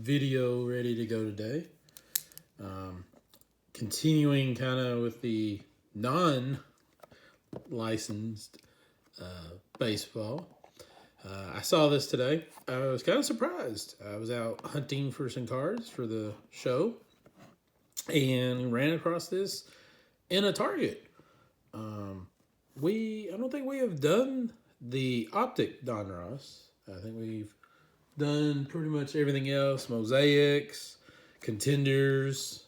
video ready to go today. Continuing kind of with the non-licensed baseball. I saw this today. I was kind of surprised. I was out hunting for some cards for the show and ran across this in a Target. I don't think we have done the Optic Donruss. I think we've done pretty much everything else: mosaics, contenders.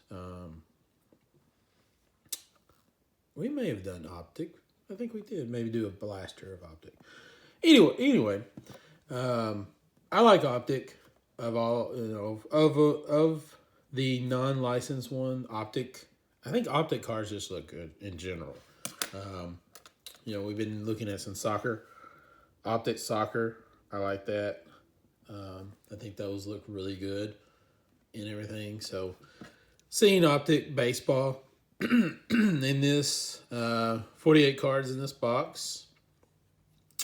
We may have done Optic. I think we did. Maybe do a blaster of Optic. Anyway, I like Optic of all of the non-licensed one. Optic. I think Optic cards just look good in general. We've been looking at some soccer, Optic soccer. I like that. I think those look really good and everything. So, seeing Optic baseball in this 48 cards in this box,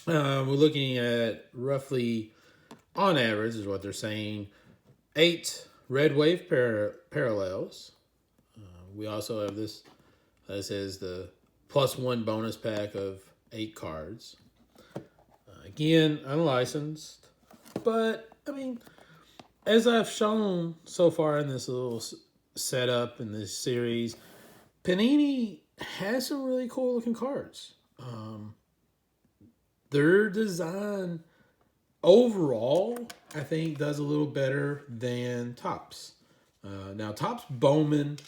we're looking at roughly, on average, is what they're saying, 8 Red Wave parallels. We also have this that says the +1 bonus pack of 8 cards. Again, unlicensed. But, I mean, as I've shown so far in this little setup in this series, Panini has some really cool looking cards. Their design overall, I think, does a little better than Topps. Now, Topps Bowman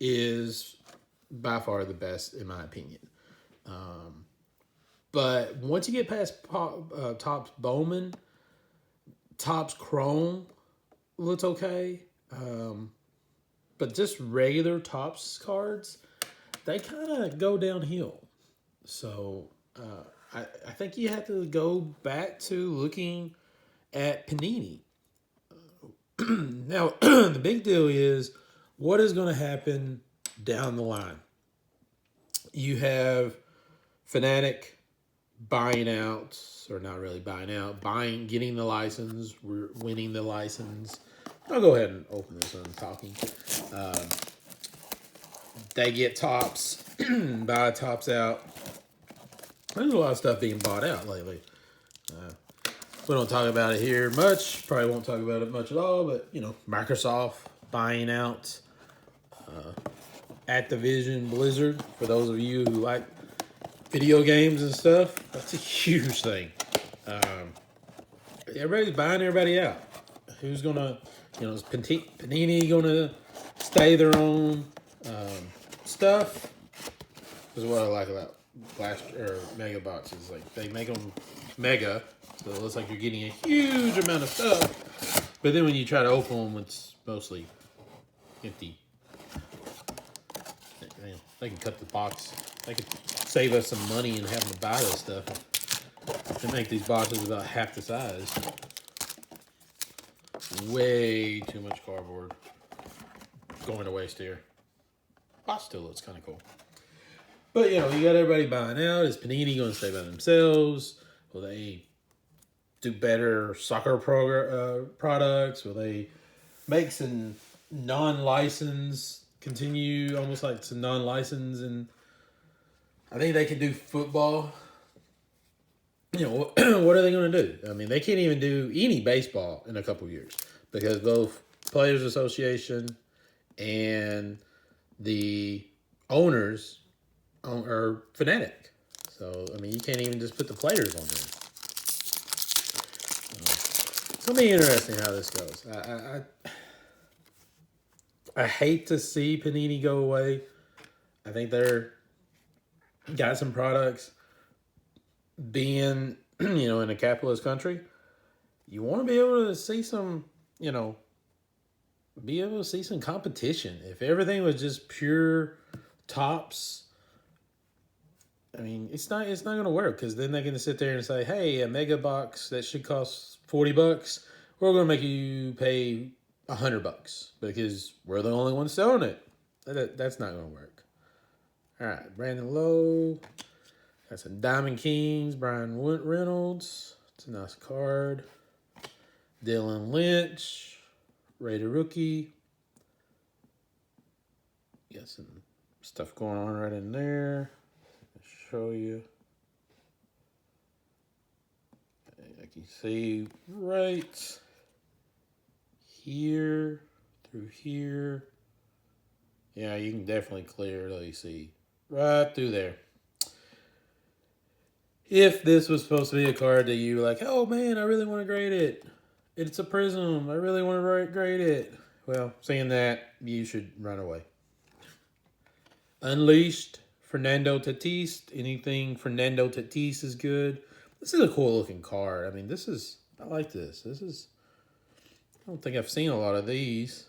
is by far the best, in my opinion. But once you get past Topps Bowman, Topps Chrome looks okay. But just regular Topps cards, they kind of go downhill. So I think you have to go back to looking at Panini. Now, the big deal is what is going to happen down the line. You have Fanatic buying out, or not really buying out, getting the license, winning the license. I'll go ahead and open this when I'm talking. They get Topps, buy Topps out. There's a lot of stuff being bought out lately. We don't talk about it here much. Probably won't talk about it much at all. But, Microsoft buying out Activision Blizzard. For those of you who like video games and stuff, that's a huge thing. Everybody's buying everybody out. Who's going to, is Panini going to stay their own stuff? This is what I like about mega boxes. Like, they make them mega, so it looks like you're getting a huge amount of stuff. But then when you try to open them, it's mostly empty. They can cut the box. They could save us some money and having to buy this stuff. They make these boxes about half the size. Way too much cardboard going to waste here. Box still looks kind of cool. But, you got everybody buying out. Is Panini going to stay by themselves? Will they do better soccer products? Will they make some non-license, continue almost like some non-license? And I think they can do football. What are they going to do? I mean, they can't even do any baseball in a couple years because both Players Association and the owners are Fanatic. So, I mean, you can't even just put the players on there. It's going to be interesting how this goes. I hate to see Panini go away. I think they're got some products. Being, in a capitalist country, you want to be able to see some, be able to see some competition. If everything was just pure Topps, I mean, it's not going to work because then they're going to sit there and say, hey, a mega box that should cost $40, we're going to make you pay $100 because we're the only ones selling it. That's not going to work. All right, Brandon Lowe. Got some Diamond Kings, Brian Reynolds. It's a nice card. Dylan Lynch. Rated rookie. Got some stuff going on right in there. I'll show you. I can see right here through here. Yeah, you can definitely clearly see right through there. If this was supposed to be a card that you were like, oh man, I really want to grade it. It's a Prism. I really want to grade it. Well, saying that, you should run away. Unleashed, Fernando Tatis. Anything Fernando Tatis is good. This is a cool looking card. I mean, I like this. I don't think I've seen a lot of these.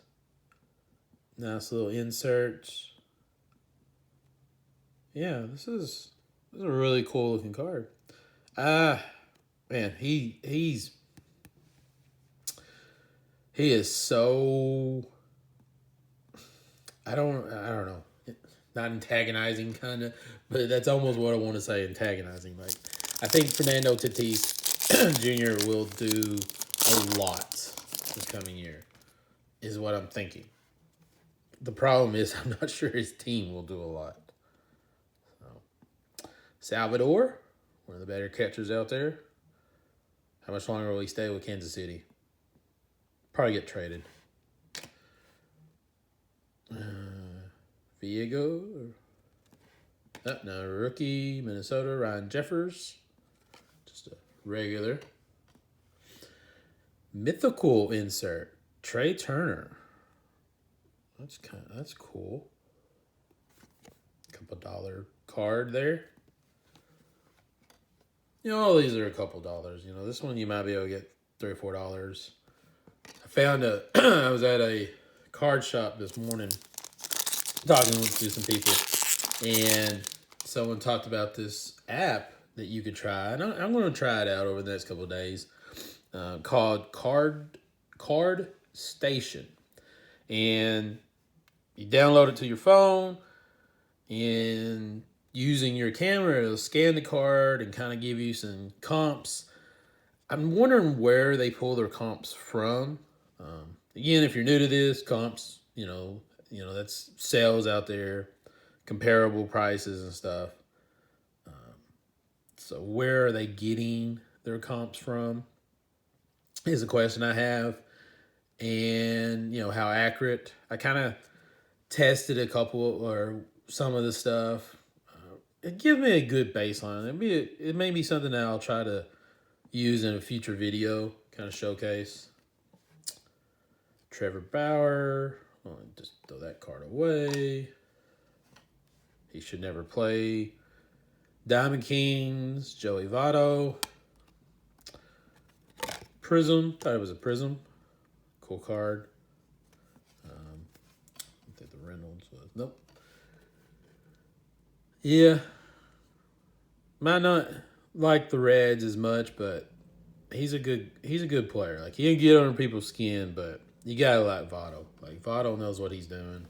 Nice little inserts. Yeah, this is a really cool looking card. Man, he is so, I don't know. Not antagonizing, kind of, but that's almost what I want to say, antagonizing. Like, I think Fernando Tatis Jr. will do a lot this coming year, is what I'm thinking. The problem is I'm not sure his team will do a lot. So, Salvador, one of the better catchers out there. How much longer will he stay with Kansas City? Probably get traded. Viego. No, rookie, Minnesota, Ryan Jeffers. Just a regular. Mythical insert, Trey Turner. That's cool. Couple dollar card there. You know, all these are a couple dollars. You know, this one you might be able to get $3 or $4. I found I was at a card shop this morning talking to some people, and someone talked about this app that you could try, and I'm going to try it out over the next couple of days, called Card Station, and you download it to your phone, and using your camera, it'll scan the card and kind of give you some comps. I'm wondering where they pull their comps from. Again, if you're new to this, comps, you know, that's sales out there, comparable prices and stuff. So where are they getting their comps from is a question I have. And, you know, how accurate. I kind of tested a couple or some of the stuff. It gave me a good baseline. It may be something that I'll try to use in a future video, kind of showcase. Trevor Bauer. I'll just throw that card away. He should never play. Diamond Kings, Joey Votto. Prism. Thought it was a Prism. Cool card. I think the Reynolds was. Nope. Yeah. Might not like the Reds as much, but he's a good player. Like, he can get under people's skin, but you gotta like Votto. Like, Votto knows what he's doing.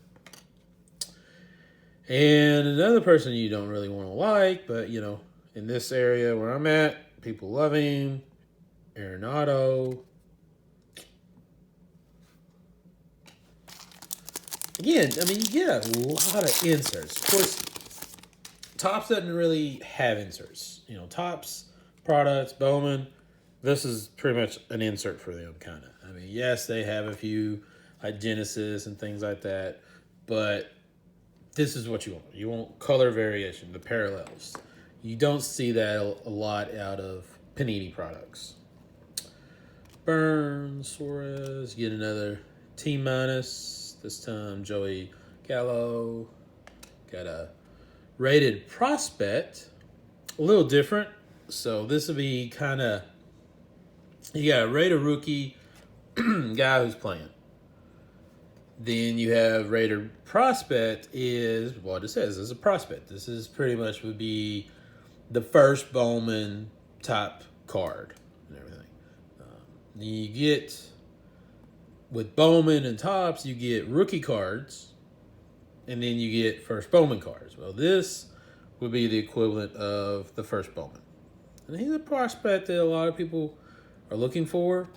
And another person you don't really want to like, but, you know, in this area where I'm at, people love him. Arenado. Again, I mean, you get a lot of inserts. Of course, Topps doesn't really have inserts. You know, Topps, products, Bowman, this is pretty much an insert for them, kind of. I mean, yes, they have a few, like Genesis and things like that, but this is what you want. You want color variation, the parallels. You don't see that a lot out of Panini products. Burns, Suarez, get another T-. This time, Joey Gallo. Got a rated prospect. A little different. So this would be kind of, you got a rated rookie guy who's playing. Then you have rated prospect is what it says. It's a prospect. This is pretty much would be the first Bowman type card and everything. You get, with Bowman and Topps, you get rookie cards, and then you get first Bowman cards. Well, this would be the equivalent of the first Bowman. And he's a prospect that a lot of people are looking for.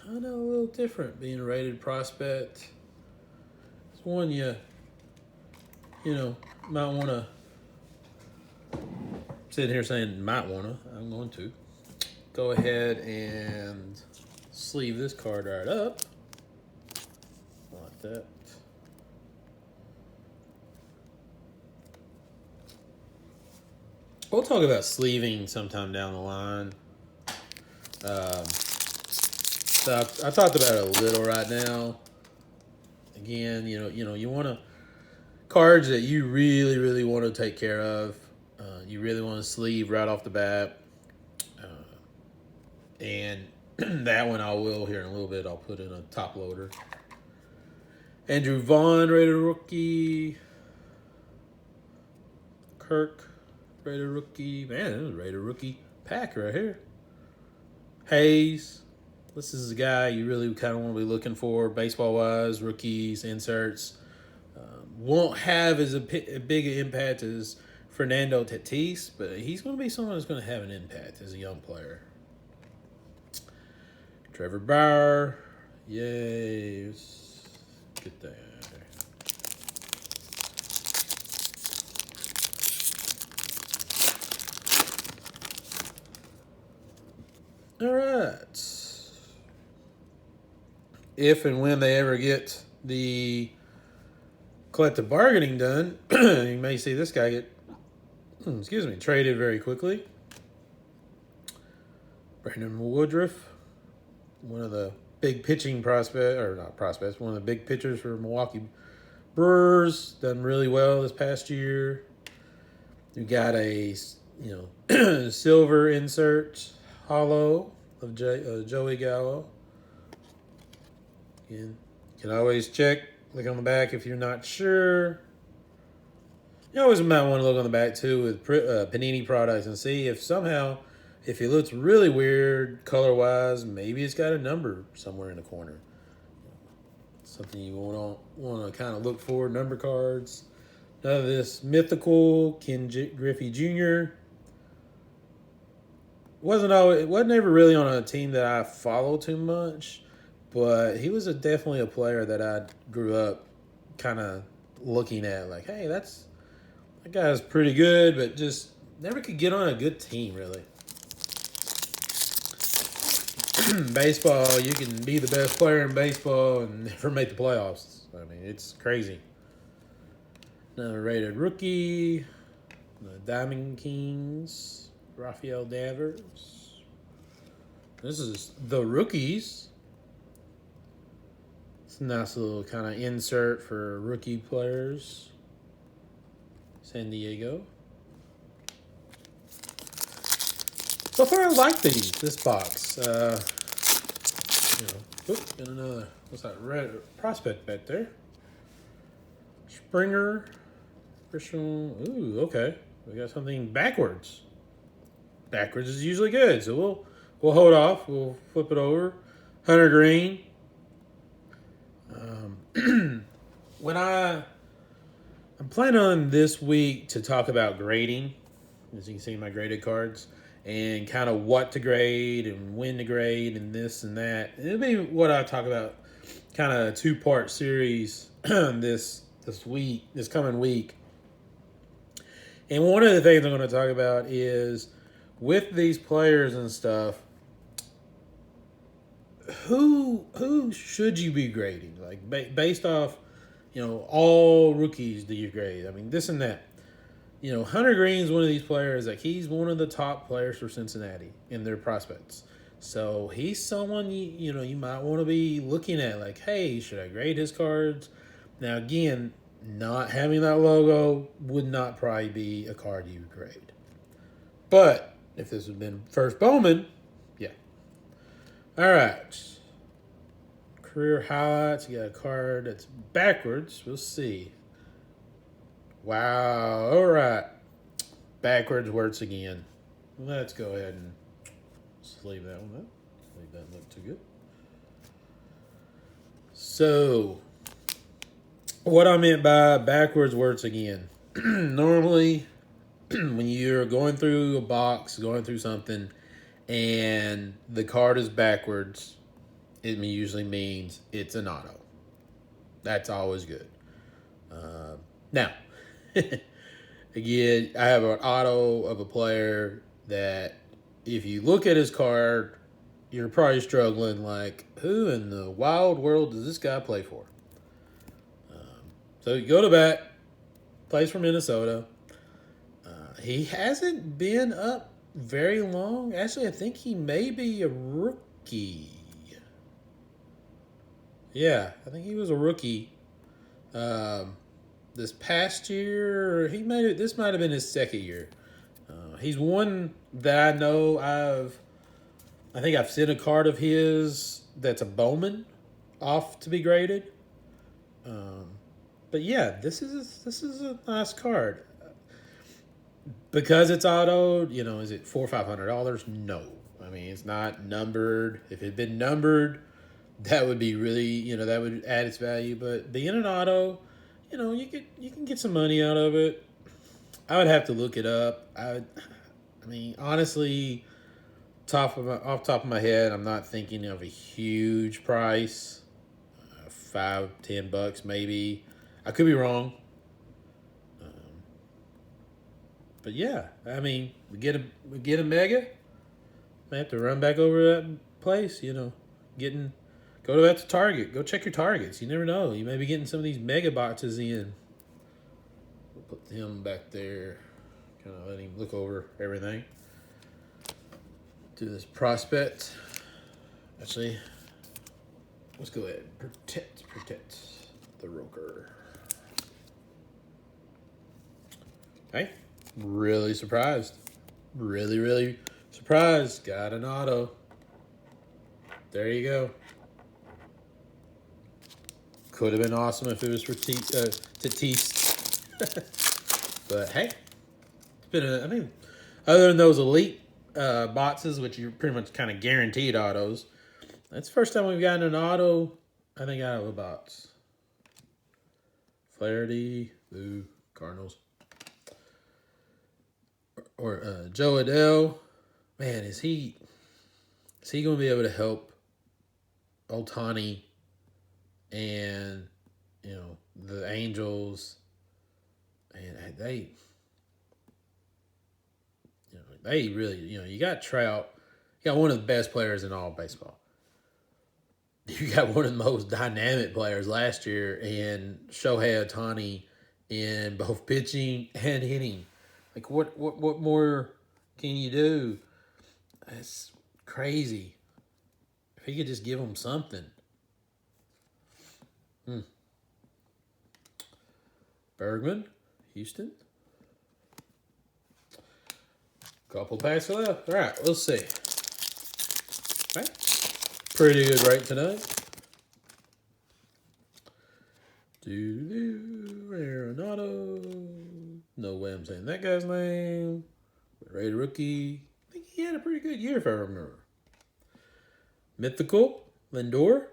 kind of a little different being a rated prospect. It's one might want to sit here saying might want to. I'm going to go ahead and sleeve this card right up like that. We'll talk about sleeving sometime down the line. So I talked about it a little right now. Again, you want to cards that you really, really want to take care of. You really want to sleeve right off the bat. And that one I will here in a little bit. I'll put in a top loader. Andrew Vaughn, rated rookie. Kirk, rated rookie. Man, this is a rated rookie pack right here. Hayes. This is a guy you really kind of want to be looking for baseball-wise, rookies, inserts. Won't have as a big an impact as Fernando Tatis, but he's going to be someone that's going to have an impact as a young player. Trevor Bauer. Yay. Let's get that. All right. If and when they ever get the collective bargaining done, you may see this guy get, traded very quickly. Brandon Woodruff, one of the big pitching one of the big pitchers for Milwaukee Brewers, done really well this past year. You got a, silver insert hollow of Joey Gallo. Again, you can always look on the back if you're not sure. You always might want to look on the back too with Panini products and see if somehow, if it looks really weird color-wise, maybe it's got a number somewhere in the corner. Something you want to kind of look for, number cards. None of this mythical Ken Griffey Jr. Wasn't ever really on a team that I follow too much, but he was definitely a player that I grew up kind of looking at like, hey, that guy's pretty good, but just never could get on a good team, really. Baseball, you can be the best player in baseball and never make the playoffs. I mean, it's crazy. Another rated rookie, the Diamond Kings, Rafael Devers. This is the rookies. It's a nice little kind of insert for rookie players. San Diego. So far, I like this box. Got another, what's that, red prospect back there. Springer. Ooh, okay. We got something backwards. Backwards is usually good, so we'll hold off. We'll flip it over. Hunter Green. I'm planning on this week to talk about grading, as you can see in my graded cards, and kind of what to grade and when to grade and this and that. It'll be what I talk about, kind of a 2-part series this coming week. And one of the things I'm going to talk about is with these players and stuff, who should you be grading? Like based off, all rookies do you grade? I mean, this and that. Hunter Green's one of these players, like he's one of the top players for Cincinnati in their prospects. So he's someone you might want to be looking at, like, hey, should I grade his cards? Now again, not having that logo would not probably be a card you would grade. But if this had been first Bowman, yeah. All right. Career highlights. You got a card that's backwards. We'll see. Wow. All right. Backwards works again. Let's go ahead and just leave that one up. Leave that look too good. So, what I meant by backwards works again. Normally, when you're going through a box, going through something, and the card is backwards, it usually means it's an auto. That's always good. Now, again, I have an auto of a player that if you look at his card, you're probably struggling like, who in the wild world does this guy play for? So you go to bat, plays for Minnesota. He hasn't been up very long. Actually, I think he may be a rookie. Yeah, I think he was a rookie. This past year, he made it. This might have been his second year. He's one that I know. I think I've seen a card of his that's a Bowman off to be graded. But yeah, this is a nice card because it's autoed. Is it $400-500? No, I mean it's not numbered. If it had been numbered, that would be really that would add its value. But being an auto, you can get some money out of it. I would have to look it up. I mean, honestly, off top of my head, I'm not thinking of a huge price, $5-10 maybe. I could be wrong, but yeah, I mean, we get a mega. I have to run back over that place. Go to that Target. Go check your targets. You never know. You may be getting some of these mega boxes in. We'll put him back there. Kind of let him look over everything. Do this prospect. Actually, let's go ahead. Protect the Roker. Hey, really surprised. Really, really surprised. Got an auto. There you go. Could have been awesome if it was for Tatis. But hey, it's been I mean, other than those elite boxes, which you're pretty much kind of guaranteed autos, that's the first time we've gotten an auto, I think, out of a box. Flaherty, boo, Cardinals. Or Joe Adell. Man, is he going to be able to help Ohtani and the Angels? And they really, you got Trout, you got one of the best players in all of baseball. You got one of the most dynamic players last year in Shohei Ohtani in both pitching and hitting. Like, what more can you do? That's crazy. If he could just give him something. Bergman, Houston. Couple packs left. All right, we'll see. All right. Pretty good rate tonight. Arenado. No way I'm saying that guy's name. Rated rookie. I think he had a pretty good year if I remember. Mythical. Lindor.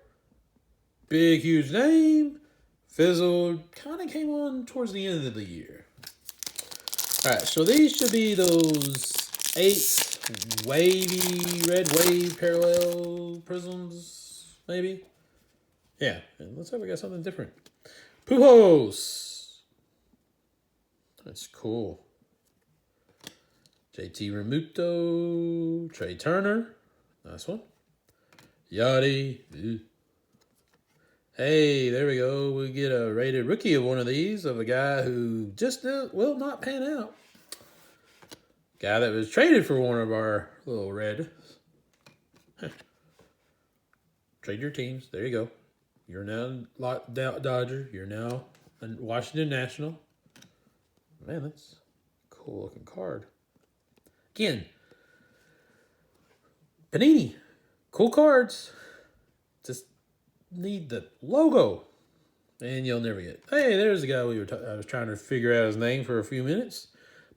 Big, huge name. Fizzled. Kind of came on towards the end of the year. All right, so these should be those 8 wavy, red wave parallel prisms, maybe? Yeah, and let's hope we got something different. Pujols. That's cool. JT Realmuto. Trey Turner. Nice one. Yachty. Ew. Hey, there we go. We get a rated rookie of one of these of a guy who just will not pan out. Guy that was traded for one of our little red. Trade your teams. There you go. You're now Dodger. You're now a Washington National. Man, that's a cool looking card. Again, Panini. Cool cards. Just need the logo. And you'll never get it. Hey, there's the guy I was trying to figure out his name for a few minutes.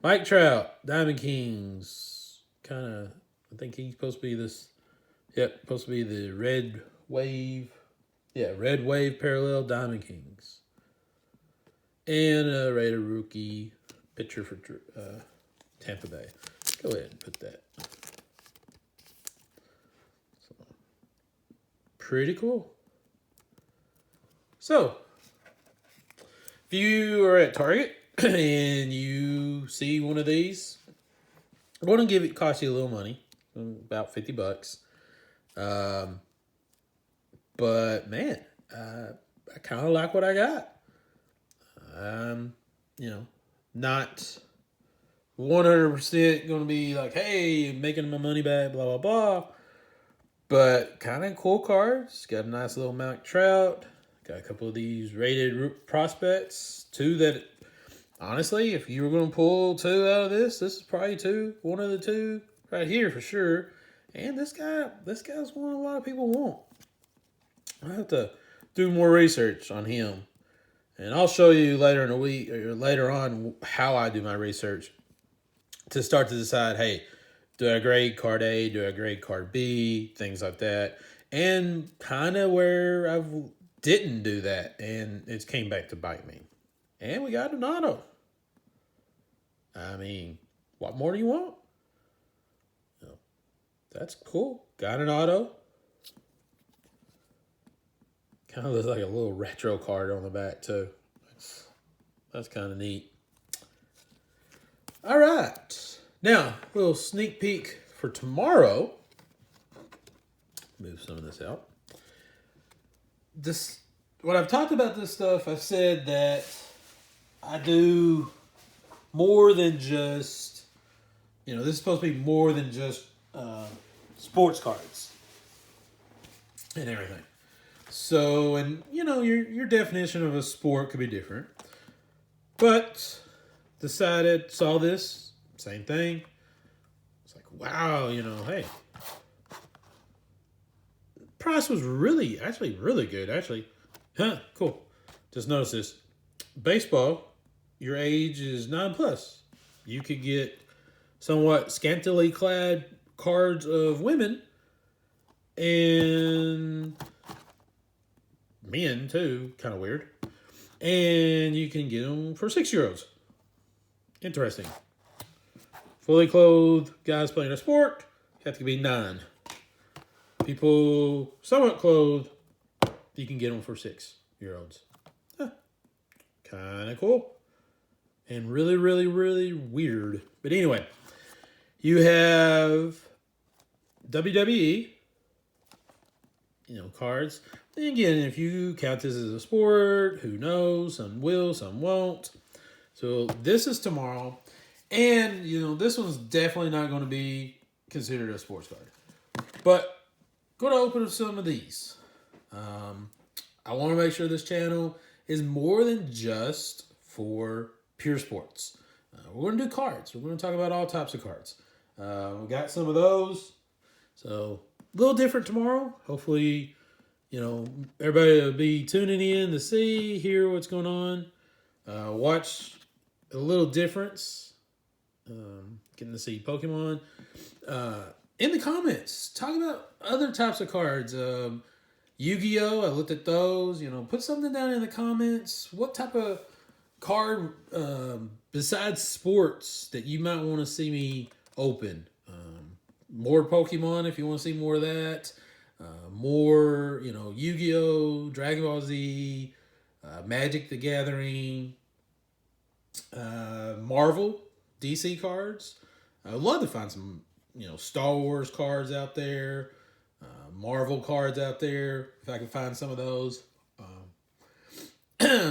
Mike Trout, Diamond Kings. Kind of, I think he's supposed to be this. Yep, supposed to be the red wave. Yeah, red wave parallel Diamond Kings. And a rated rookie pitcher for Tampa Bay. Go ahead and put that. So, pretty cool. So, if you are at Target and you see one of these, I'm going to cost you a little money, about $50. But man, I kind of like what I got. Not 100% going to be like, hey, making my money back, blah, blah, blah. But kind of cool cards. Got a nice little Mike Trout. Got a couple of these rated prospects. Two that, honestly, if you were going to pull two out of this is probably one of the two right here for sure. And this guy's one a lot of people want. I have to do more research on him. And I'll show you later in the week or later on how I do my research to start to decide, hey, do I grade card A? Do I grade card B? Things like that. And kind of where I didn't do that. And it came back to bite me. And we got an auto. I mean, what more do you want? That's cool. Got an auto. Kind of looks like a little retro card on the back, too. That's kind of neat. All right. Now, a little sneak peek for tomorrow. Move some of this out. When I've talked about this stuff, I've said that I do more than just, this is supposed to be more than just sports cards and everything. So, and your definition of a sport could be different. But saw this, same thing. It's like, wow, hey. Price was really good, actually. Huh, cool. Just notice this. Baseball, your age is 9+. You could get somewhat scantily clad cards of women and men too, kind of weird. And you can get them for 6-year-olds. Interesting. Fully clothed guys playing a sport have to be 9. People somewhat clothed, you can get them for 6-year-olds. Huh. Kind of cool. And really, really, really weird. But anyway, you have WWE, cards. And again, if you count this as a sport, who knows? Some will, some won't. So this is tomorrow. And, this one's definitely not going to be considered a sports card. But going to open up some of these. I want to make sure this channel is more than just for pure sports. We're going to do cards. We're going to talk about all types of cards. We got some of those. So a little different tomorrow. Hopefully, everybody will be tuning in to hear what's going on. Watch a little difference. Getting to see Pokemon. In the comments, talk about other types of cards. Yu-Gi-Oh! I looked at those. Put something down in the comments. What type of card besides sports that you might want to see me open? More Pokemon if you want to see more of that. More, Yu-Gi-Oh! Dragon Ball Z, Magic the Gathering, Marvel, DC cards. I would love to find some, Star Wars cards out there, Marvel cards out there, if I can find some of those.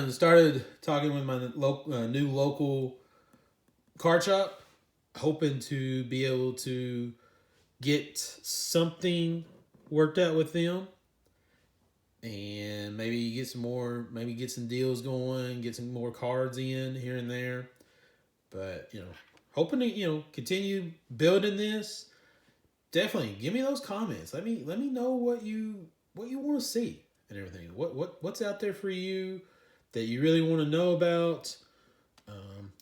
Started talking with my new local card shop, hoping to be able to get something worked out with them and maybe get some deals going, get some more cards in here and there. But, hoping to, continue building this. Definitely give me those comments. Let me know what you want to see and everything. What's out there for you that you really want to know about.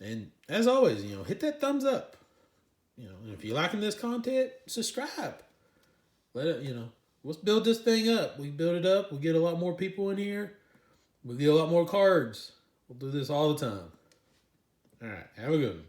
And as always, hit that thumbs up. And if you're liking this content, subscribe. Let it, let's build this thing up. We build it up. We get a lot more people in here. We get a lot more cards. We'll do this all the time. All right. Have a good one.